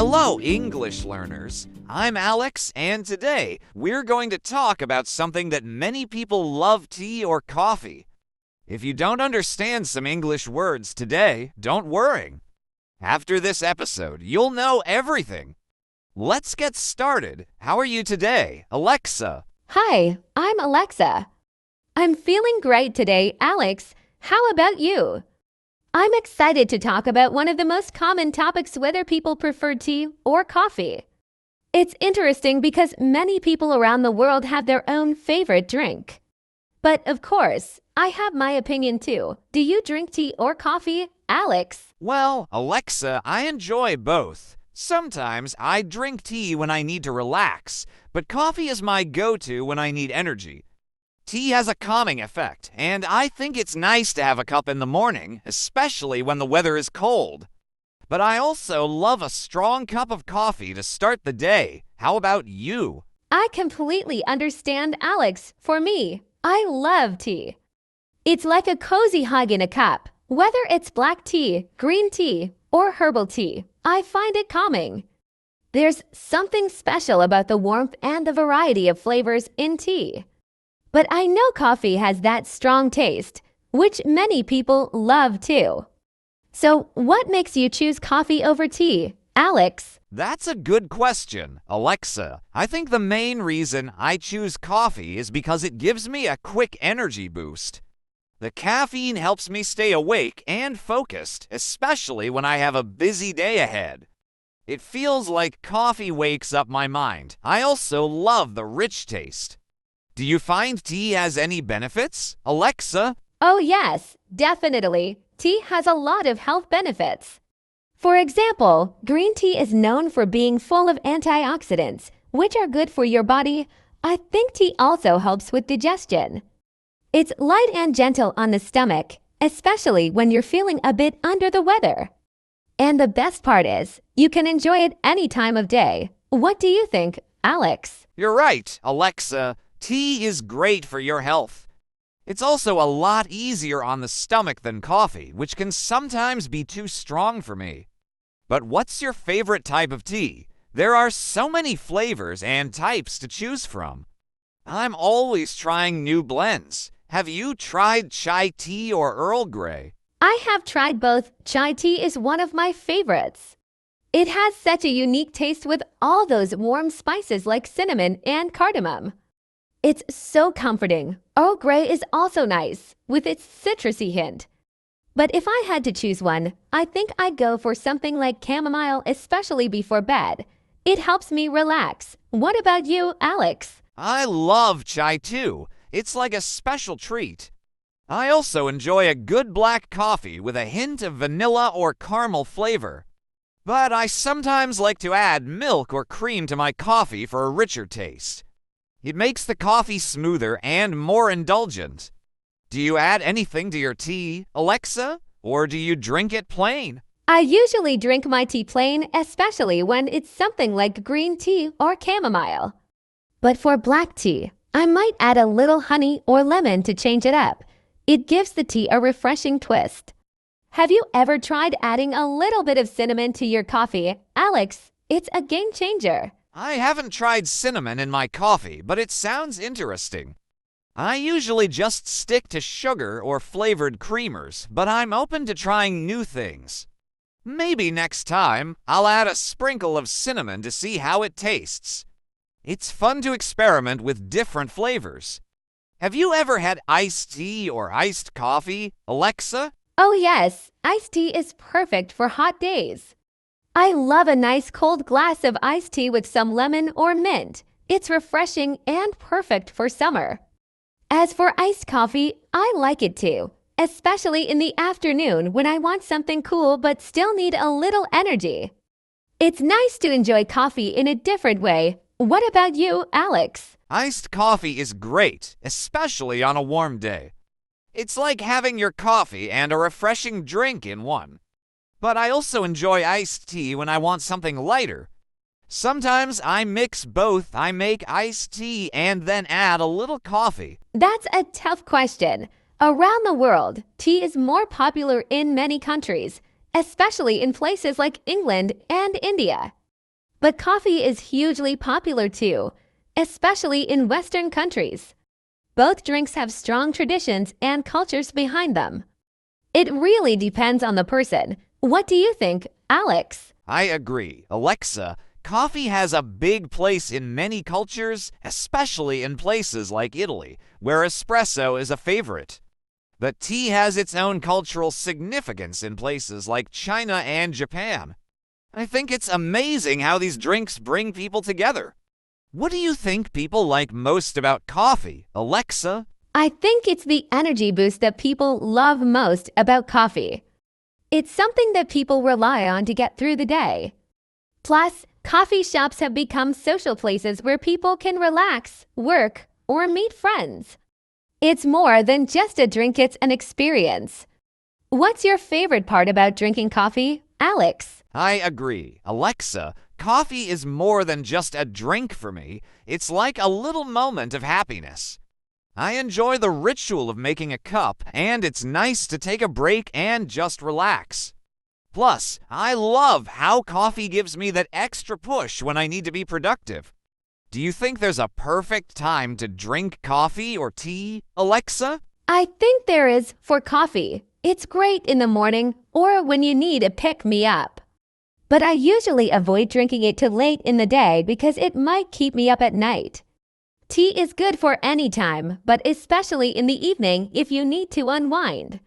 Hello, English learners. I'm Alex, and today we're going to talk about something that many people love: tea or coffee. If you don't understand some English words today, don't worry. After this episode, you'll know everything. Let's get started. How are you today, Alexa? Hi, I'm Alexa. I'm feeling great today, Alex. How about you? I'm excited to talk about one of the most common topics: whether people prefer tea or coffee. It's interesting because many people around the world have their own favorite drink. But of course, I have my opinion too. Do you drink tea or coffee, Alex? Well, Alexa, I enjoy both. Sometimes I drink tea when I need to relax, but coffee is my go-to when I need energy. Tea has a calming effect, and I think it's nice to have a cup in the morning, especially when the weather is cold. But I also love a strong cup of coffee to start the day. How about you? I completely understand, Alex. For me, I love tea. It's like a cozy hug in a cup. Whether it's black tea, green tea, or herbal tea, I find it calming. There's something special about the warmth and the variety of flavors in tea. But I know coffee has that strong taste, which many people love too. So, what makes you choose coffee over tea, Alex? That's a good question, Alexa. I think the main reason I choose coffee is because it gives me a quick energy boost. The caffeine helps me stay awake and focused, especially when I have a busy day ahead. It feels like coffee wakes up my mind. I also love the rich taste. Do you find tea has any benefits, Alexa? Oh yes, definitely. Tea has a lot of health benefits. For example, green tea is known for being full of antioxidants, which are good for your body. I think tea also helps with digestion. It's light and gentle on the stomach, especially when you're feeling a bit under the weather. And the best part is, you can enjoy it any time of day. What do you think, Alex? You're right, Alexa. Tea is great for your health. It's also a lot easier on the stomach than coffee, which can sometimes be too strong for me. But what's your favorite type of tea? There are so many flavors and types to choose from. I'm always trying new blends. Have you tried chai tea or Earl Grey? I have tried both. Chai tea is one of my favorites. It has such a unique taste with all those warm spices like cinnamon and cardamom. It's so comforting. Earl Grey is also nice, with its citrusy hint. But if I had to choose one, I think I'd go for something like chamomile, especially before bed. It helps me relax. What about you, Alex? I love chai too. It's like a special treat. I also enjoy a good black coffee with a hint of vanilla or caramel flavor. But I sometimes like to add milk or cream to my coffee for a richer taste. It makes the coffee smoother and more indulgent. Do you add anything to your tea, Alexa? Or do you drink it plain? I usually drink my tea plain, especially when it's something like green tea or chamomile. But for black tea, I might add a little honey or lemon to change it up. It gives the tea a refreshing twist. Have you ever tried adding a little bit of cinnamon to your coffee, Alex? It's a game changer. I haven't tried cinnamon in my coffee, but it sounds interesting. I usually just stick to sugar or flavored creamers, but I'm open to trying new things. Maybe next time I'll add a sprinkle of cinnamon to see how it tastes. It's fun to experiment with different flavors. Have you ever had iced tea or iced coffee, Alexa? Oh yes, iced tea is perfect for hot days. I love a nice cold glass of iced tea with some lemon or mint. It's refreshing and perfect for summer. As for iced coffee, I like it too, especially in the afternoon when I want something cool but still need a little energy. It's nice to enjoy coffee in a different way. What about you, Alex? Iced coffee is great, especially on a warm day. It's like having your coffee and a refreshing drink in one. But I also enjoy iced tea when I want something lighter. Sometimes I mix both. I make iced tea and then add a little coffee. That's a tough question. Around the world, tea is more popular in many countries, especially in places like England and India. But coffee is hugely popular too, especially in Western countries. Both drinks have strong traditions and cultures behind them. It really depends on the person. What do you think, Alex? I agree. Alexa, coffee has a big place in many cultures, especially in places like Italy, where espresso is a favorite. But tea has its own cultural significance in places like China and Japan. I think it's amazing how these drinks bring people together. What do you think people like most about coffee, Alexa? I think it's the energy boost that people love most about coffee. It's something that people rely on to get through the day. Plus, coffee shops have become social places where people can relax, work, or meet friends. It's more than just a drink, it's an experience. What's your favorite part about drinking coffee, Alex? I agree. Alexa, coffee is more than just a drink for me. It's like a little moment of happiness. I enjoy the ritual of making a cup, and it's nice to take a break and just relax. Plus, I love how coffee gives me that extra push when I need to be productive. Do you think there's a perfect time to drink coffee or tea, Alexa? I think there is for coffee. It's great in the morning or when you need a pick-me-up. But I usually avoid drinking it too late in the day because it might keep me up at night. Tea is good for any time, but especially in the evening if you need to unwind.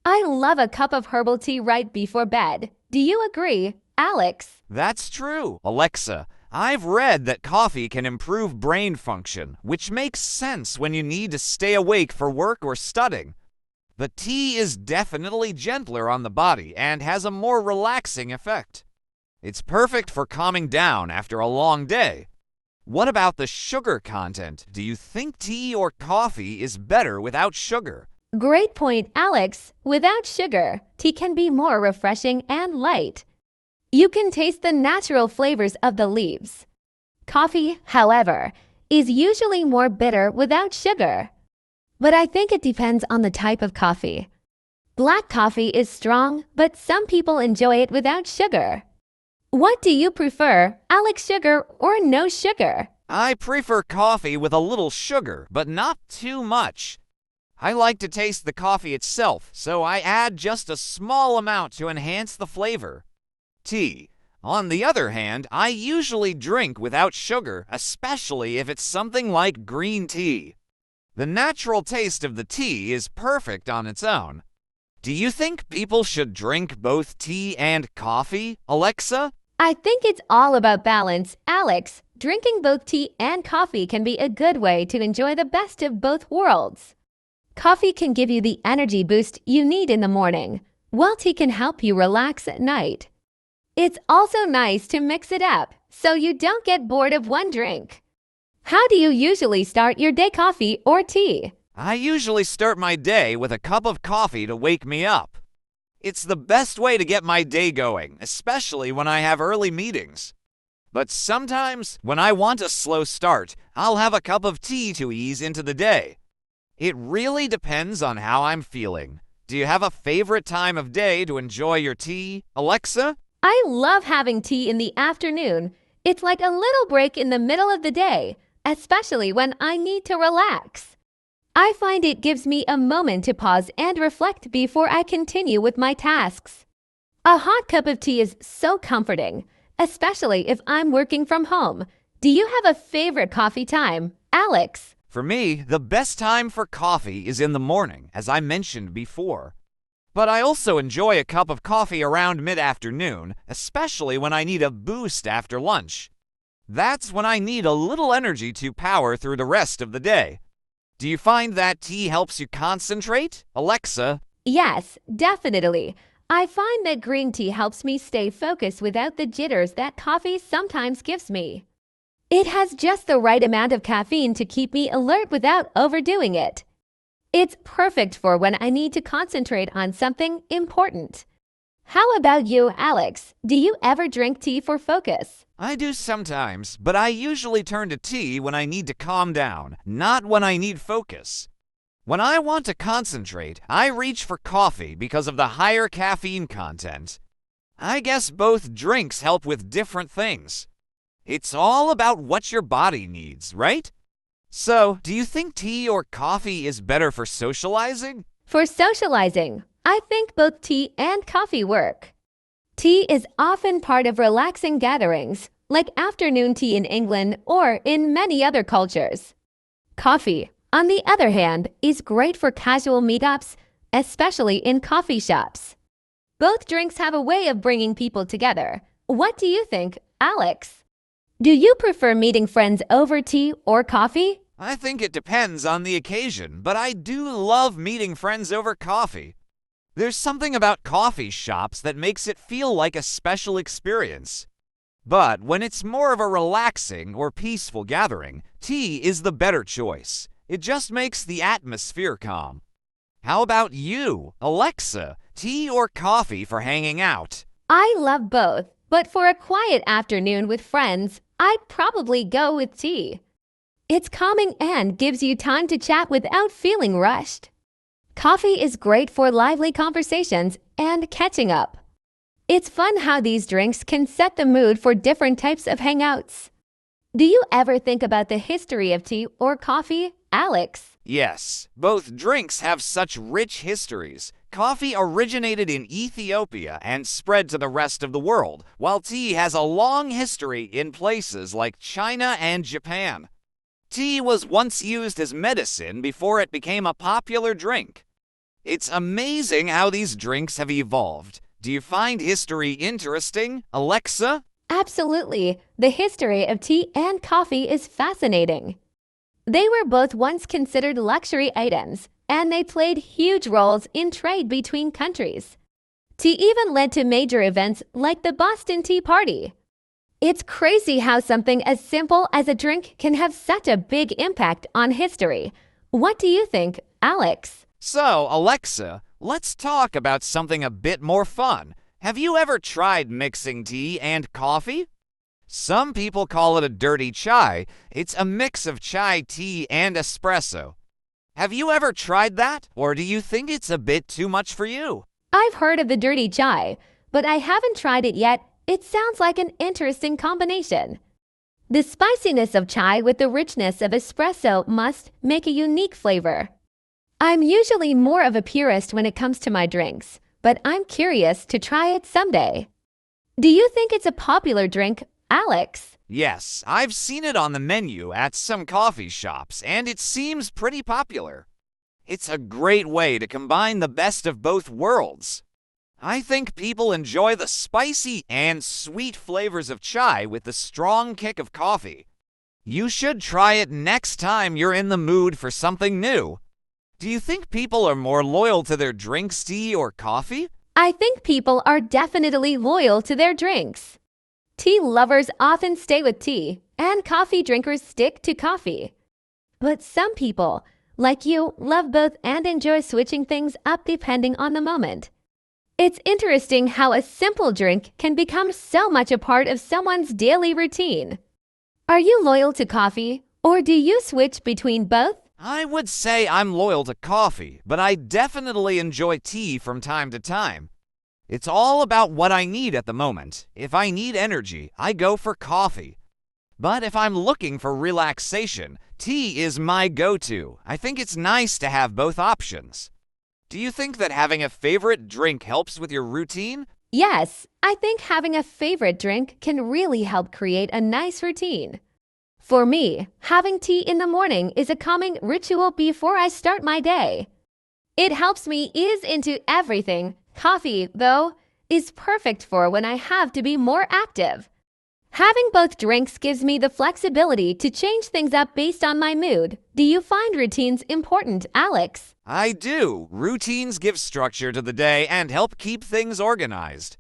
I love a cup of herbal tea right before bed. Do you agree, Alex? That's true, Alexa. I've read that coffee can improve brain function, which makes sense when you need to stay awake for work or studying. But tea is definitely gentler on the body and has a more relaxing effect. It's perfect for calming down after a long day. What about the sugar content? Do you think tea or coffee is better without sugar? Great point, Alex. Without sugar, tea can be more refreshing and light. You can taste the natural flavors of the leaves. Coffee, however, is usually more bitter without sugar. But I think it depends on the type of coffee. Black coffee is strong, but some people enjoy it without sugar. What do you prefer, Alex, sugar or no sugar? I prefer coffee with a little sugar, but not too much. I like to taste the coffee itself, so I add just a small amount to enhance the flavor. Tea. On the other hand, I usually drink without sugar, especially if it's something like green tea. The natural taste of the tea is perfect on its own. Do you think people should drink both tea and coffee, Alexa? I think it's all about balance, Alex. Drinking both tea and coffee can be a good way to enjoy the best of both worlds. Coffee can give you the energy boost you need in the morning, while tea can help you relax at night. It's also nice to mix it up so you don't get bored of one drink. How do you usually start your day, coffee or tea? I usually start my day with a cup of coffee to wake me up. It's the best way to get my day going, especially when I have early meetings. But sometimes, when I want a slow start, I'll have a cup of tea to ease into the day. It really depends on how I'm feeling. Do you have a favorite time of day to enjoy your tea, Alexa? I love having tea in the afternoon. It's like a little break in the middle of the day, especially when I need to relax. I find it gives me a moment to pause and reflect before I continue with my tasks. A hot cup of tea is so comforting, especially if I'm working from home. Do you have a favorite coffee time, Alex? For me, the best time for coffee is in the morning, as I mentioned before. But I also enjoy a cup of coffee around mid-afternoon, especially when I need a boost after lunch. That's when I need a little energy to power through the rest of the day. Do you find that tea helps you concentrate, Alexa? Yes, definitely. I find that green tea helps me stay focused without the jitters that coffee sometimes gives me. It has just the right amount of caffeine to keep me alert without overdoing it. It's perfect for when I need to concentrate on something important. How about you, Alex? Do you ever drink tea for focus? I do sometimes, but I usually turn to tea when I need to calm down, not when I need focus. When I want to concentrate, I reach for coffee because of the higher caffeine content. I guess both drinks help with different things. It's all about what your body needs, right? So, do you think tea or coffee is better for socializing? For socializing, I think both tea and coffee work. Tea is often part of relaxing gatherings, like afternoon tea in England or in many other cultures. Coffee, on the other hand, is great for casual meetups, especially in coffee shops. Both drinks have a way of bringing people together. What do you think, Alex? Do you prefer meeting friends over tea or coffee? I think it depends on the occasion, but I do love meeting friends over coffee. There's something about coffee shops that makes it feel like a special experience. But when it's more of a relaxing or peaceful gathering, tea is the better choice. It just makes the atmosphere calm. How about you, Alexa? Tea or coffee for hanging out? I love both, but for a quiet afternoon with friends, I'd probably go with tea. It's calming and gives you time to chat without feeling rushed. Coffee is great for lively conversations and catching up. It's fun how these drinks can set the mood for different types of hangouts. Do you ever think about the history of tea or coffee, Alex? Yes, both drinks have such rich histories. Coffee originated in Ethiopia and spread to the rest of the world, while tea has a long history in places like China and Japan. Tea was once used as medicine before it became a popular drink. It's amazing how these drinks have evolved. Do you find history interesting, Alexa? Absolutely. The history of tea and coffee is fascinating. They were both once considered luxury items, and they played huge roles in trade between countries. Tea even led to major events like the Boston Tea Party. It's crazy how something as simple as a drink can have such a big impact on history. What do you think, Alex? So, Alexa, let's talk about something a bit more fun. Have you ever tried mixing tea and coffee? Some people call it a dirty chai. It's a mix of chai tea and espresso. Have you ever tried that, or do you think it's a bit too much for you? I've heard of the dirty chai, but I haven't tried it yet. It sounds like an interesting combination. The spiciness of chai with the richness of espresso must make a unique flavor. I'm usually more of a purist when it comes to my drinks, but I'm curious to try it someday. Do you think it's a popular drink, Alex? Yes, I've seen it on the menu at some coffee shops, and it seems pretty popular. It's a great way to combine the best of both worlds. I think people enjoy the spicy and sweet flavors of chai with the strong kick of coffee. You should try it next time you're in the mood for something new. Do you think people are more loyal to their drinks, tea, or coffee? I think people are definitely loyal to their drinks. Tea lovers often stay with tea, and coffee drinkers stick to coffee. But some people, like you, love both and enjoy switching things up depending on the moment. It's interesting how a simple drink can become so much a part of someone's daily routine. Are you loyal to coffee, or do you switch between both? I would say I'm loyal to coffee, but I definitely enjoy tea from time to time. It's all about what I need at the moment. If I need energy, I go for coffee. But if I'm looking for relaxation, tea is my go-to. I think it's nice to have both options. Do you think that having a favorite drink helps with your routine? Yes, I think having a favorite drink can really help create a nice routine. For me, having tea in the morning is a calming ritual before I start my day. It helps me ease into everything. Coffee, though, is perfect for when I have to be more active. Having both drinks gives me the flexibility to change things up based on my mood. Do you find routines important, Alex? I do. Routines give structure to the day and help keep things organized.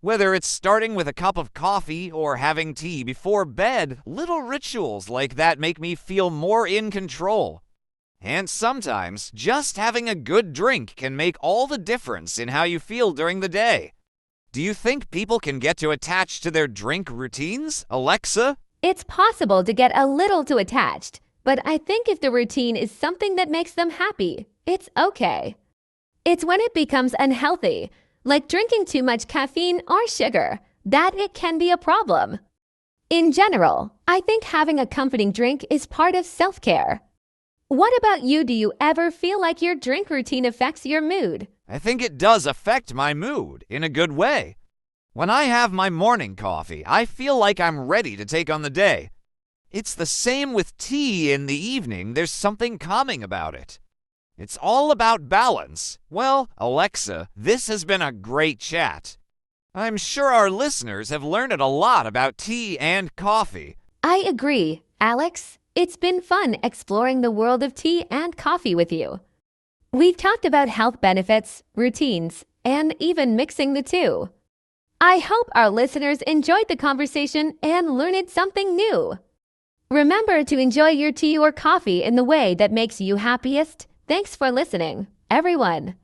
Whether it's starting with a cup of coffee or having tea before bed, little rituals like that make me feel more in control. And sometimes, just having a good drink can make all the difference in how you feel during the day. Do you think people can get too attached to their drink routines, Alexa? It's possible to get a little too attached, but I think if the routine is something that makes them happy, it's okay. It's when it becomes unhealthy, like drinking too much caffeine or sugar, that it can be a problem. In general, I think having a comforting drink is part of self-care. What about you? Do you ever feel like your drink routine affects your mood? I think it does affect my mood in a good way. When I have my morning coffee, I feel like I'm ready to take on the day. It's the same with tea in the evening. There's something calming about it. It's all about balance. Well, Alexa, this has been a great chat. I'm sure our listeners have learned a lot about tea and coffee. I agree, Alex. It's been fun exploring the world of tea and coffee with you. We've talked about health benefits, routines, and even mixing the two. I hope our listeners enjoyed the conversation and learned something new. Remember to enjoy your tea or coffee in the way that makes you happiest. Thanks for listening, everyone.